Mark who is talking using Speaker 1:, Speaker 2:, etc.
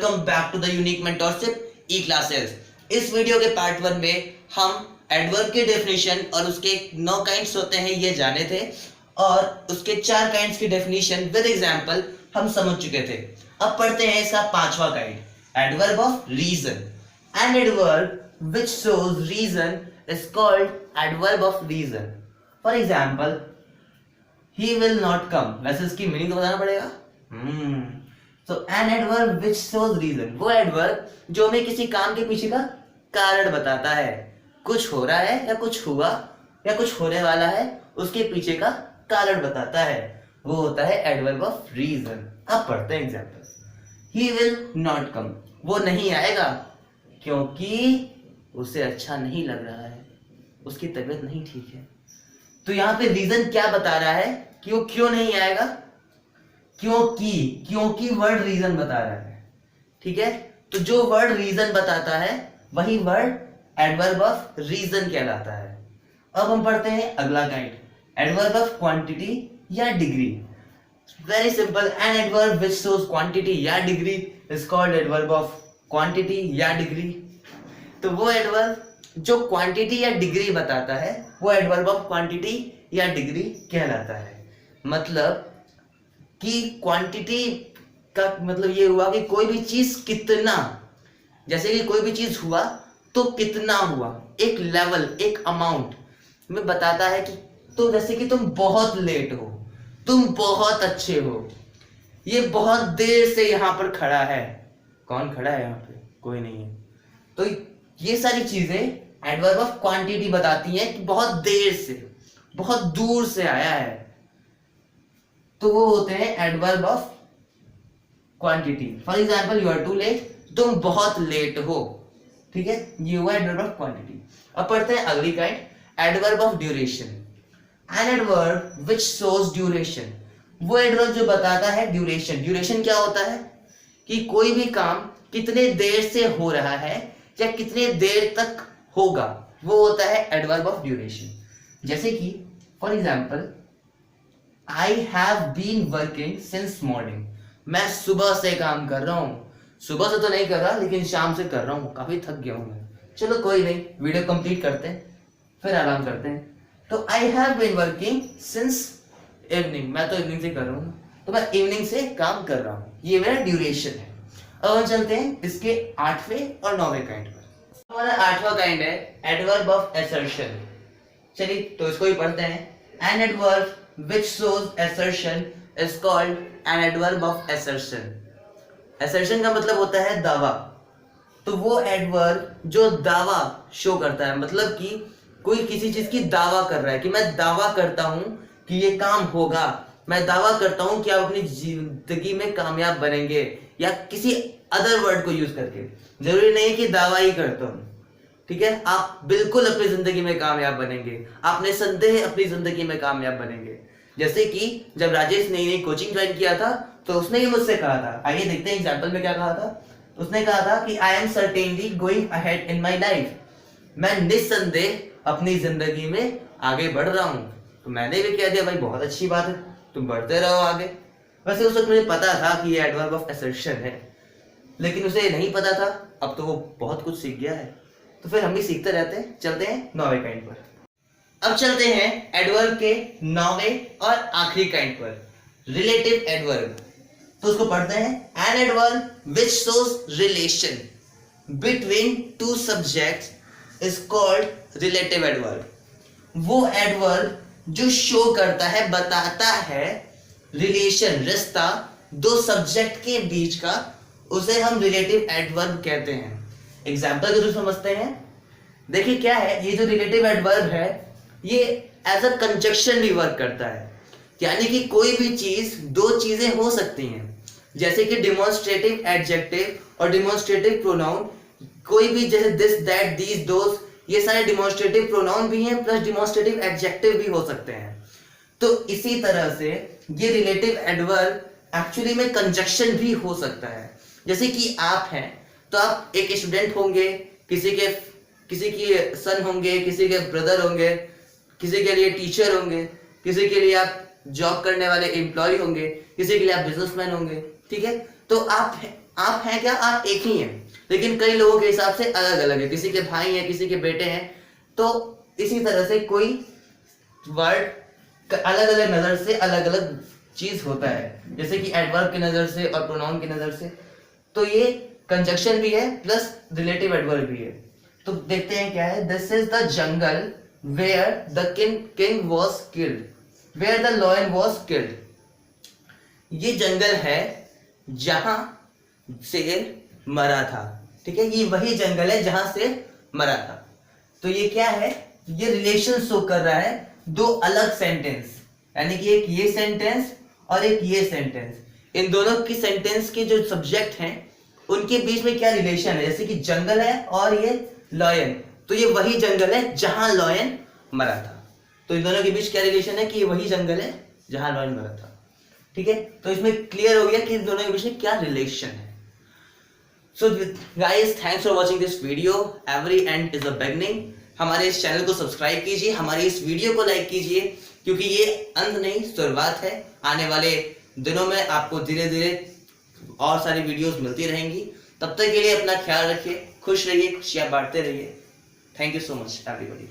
Speaker 1: Welcome back to the unique mentorship E classes. इस video के part 1 में हम एडवर्ब की डेफिनेशन और उसके 9 काइंड्स होते हैं ये जाने थे और उसके 4 काइंड्स की डेफिनेशन विद एग्जांपल हम समझ चुके थे। अब पढ़ते हैं इसका 5वां kind, adverb of reason. An adverb which shows reason is called adverb of reason. For example, he will not come, वैसे इसकी मीनिंग तो बताना पड़ेगा। So an adverb which shows reason, वो एडवर्ब जो हमें किसी काम के पीछे का कारण बताता है। कुछ हो रहा है या कुछ हुआ या कुछ होने वाला है, उसके पीछे का कारण बताता है, वो होता है एडवर्ब ऑफ रीजन। अब पढ़ते हैं example. He will not come, वो नहीं आएगा क्योंकि उसे अच्छा नहीं लग रहा है, उसकी तबीयत नहीं ठीक है। तो यहाँ पे रीजन क्या बता रहा है कि वो क्यों नहीं आएगा? क्योंकि वर्ड रीजन बता रहा है। ठीक है, तो जो वर्ड रीजन बताता है वही वर्ड एडवर्ब ऑफ रीजन कहलाता है। अब हम पढ़ते हैं अगला काइंड, एडवर्ब ऑफ क्वांटिटी या degree. Very simple, an adverb which shows quantity या degree is called adverb of quantity या डिग्री। तो वो एडवर्ब जो क्वांटिटी या डिग्री बताता है वो एडवर्ब ऑफ क्वांटिटी या डिग्री कहलाता है। मतलब कि क्वांटिटी का मतलब ये हुआ कि कोई भी चीज कितना, जैसे कि कोई भी चीज हुआ तो कितना हुआ, एक लेवल एक अमाउंट में बताता है कि तो जैसे कि तुम बहुत लेट हो, तुम बहुत अच्छे हो, ये बहुत देर से यहाँ पर खड़ा है। कौन खड़ा है यहाँ पे? कोई नहीं है। तो ये सारी चीजें एडवर्ब ऑफ क्वांटिटी बताती हैं कि बहुत देर से बहुत दूर से आया है, तो वो होते हैं adverb of quantity. For example, you are too late, तुम बहुत लेट हो। ठीक है, ये हुआ एडवर्ब ऑफ क्वांटिटी। अब पढ़ते हैं अगली kind, adverb of duration. N adverb which shows duration, वो एडवर्ब जो बताता है ड्यूरेशन। ड्यूरेशन क्या होता है कि कोई भी काम कितने देर से हो रहा है या कितने देर तक होगा, वो होता है एडवर्ब ऑफ ड्यूरेशन। जैसे कि for example, I have been working since morning, मैं सुबह से काम कर रहा हूं। सुबह से तो नहीं कर रहा लेकिन शाम से कर रहा हूं, काफी थक गया हूं मैं। चलो कोई नहीं, वीडियो कंप्लीट करते हैं फिर आराम करते हैं। तो I have been working since evening, मैं तो इवनिंग से कर रहा हूं, तो मैं इवनिंग से काम कर रहा हूं, ये मेरा ड्यूरेशन है। अब हम चलते हैं इसके 8वें और 9वें काइंड पर। हमारा 8वां काइंड है एडवर्ब ऑफ असर्शन। चलिए तो इसको ही पढ़ते हैं। An adverb which shows assertion is called an adverb of assertion. assertion का मतलब होता है दावा। तो वो एडवर्ब जो दावा शो करता है, मतलब कि कोई किसी चीज की दावा कर रहा है कि मैं दावा करता हूं कि ये काम होगा, मैं दावा करता हूं कि आप अपनी जिंदगी में कामयाब बनेंगे, या किसी अदर वर्ड को यूज करके। जरूरी नहीं कि दावा ही करता हूं, ठीक है, आप बिल्कुल अपनी जिंदगी में कामयाब बनेंगे, आप निसंदेह अपनी जिंदगी में कामयाब बनेंगे। जैसे कि जब राजेश नई नई कोचिंग ज्वाइन किया था तो उसने ही मुझसे कहा था, आइए देखते हैं एग्जांपल में क्या कहा था। उसने कहा था कि I am certainly going ahead in my life, मैं निसंदेह अपनी जिंदगी में आगे बढ़ रहा हूं। तो मैंने भी कह दिया भाई बहुत अच्छी बात है, तुम बढ़ते रहो आगे। वैसे उस वक्त मुझे पता था कि ये एडवर्ब ऑफ असर्शन है, लेकिन उसे नहीं पता था, अब तो वो बहुत कुछ सीख गया है। तो फिर हम भी सीखते रहते हैं। चलते हैं 9वें काइंड पर। अब चलते हैं एडवर्ब के 9वें और आखिरी काइंड पर, रिलेटिव एडवर्ब। तो उसको पढ़ते हैं। N adverb which shows relation between two subjects is called relative adverb. वो एडवर्ब जो शो करता है, बताता है रिलेशन, रिश्ता दो सब्जेक्ट के बीच का, उसे हम रिलेटिव एडवर्ब कहते हैं। एग्जाम्पल के थ्रू समझते हैं। देखिए क्या है, ये जो रिलेटिव एडवर्ब है ये एज अ कंजक्शन भी वर्क करता है, यानी कि कोई भी चीज दो चीजें हो सकती हैं, जैसे कि डिमॉन्स्ट्रेटिव एडजेक्टिव और डिमॉन्स्ट्रेटिव प्रोनाउन। कोई भी जैसे दिस दैट दीज दोस, ये सारे डिमॉन्स्ट्रेटिव प्रोनाउन भी हैं प्लस डिमॉन्स्ट्रेटिव एडजेक्टिव भी हो सकते हैं। तो इसी तरह से ये रिलेटिव एडवर्ब एक्चुअली में कंजक्शन भी हो सकता है। जैसे कि आप हैं तो आप एक स्टूडेंट होंगे, किसी के सन होंगे, किसी के ब्रदर होंगे, किसी के लिए टीचर होंगे, किसी के लिए आप जॉब करने वाले एम्प्लॉय होंगे, किसी के लिए आप बिजनेसमैन होंगे। ठीक है, तो आप हैं क्या, आप एक ही हैं, लेकिन कई लोगों के हिसाब से अलग अलग है, किसी के भाई हैं, किसी के बेटे हैं। तो इसी तरह से कोई वर्ड अलग अलग नजर से अलग अलग चीज होता है, जैसे कि एडवर्ब की नजर से और प्रोनाउन की नजर से। तो ये कंजक्शन भी है प्लस रिलेटिव एडवर्ब भी है। तो देखते हैं क्या है। This is the jungle where the king was killed, where the lion was killed. ये जंगल है जहां शेर मरा था, ठीक है, ये वही जंगल है जहां शेर मरा था। तो ये क्या है, ये रिलेशन शो कर रहा है दो अलग सेंटेंस, यानी कि एक ये सेंटेंस और एक ये सेंटेंस। इन दोनों की सेंटेंस के जो सब्जेक्ट हैं उनके बीच में क्या रिलेशन है, जैसे कि जंगल है और ये लॉयन, तो ये वही जंगल है जहां लॉयन मरा था। तो इन दोनों के बीच क्या रिलेशन है कि ये वही जंगल है जहां लॉयन मरा था, ठीक है। तो इसमें क्लियर हो गया कि इन दोनों के बीच में क्या रिलेशन है। So guys, thanks for watching this video. Every and is a beginning. हमारे इस चैनल को सब्सक्राइब कीजिए, हमारी इस वीडियो को लाइक कीजिए, क्योंकि ये अंत नहीं शुरुआत है। आने वाले दिनों में आपको धीरे धीरे और सारी वीडियोस मिलती रहेंगी। तब तक के लिए अपना ख्याल रखिए, खुश रहिए, खुशियां बांटते रहिए। Thank you so much everybody.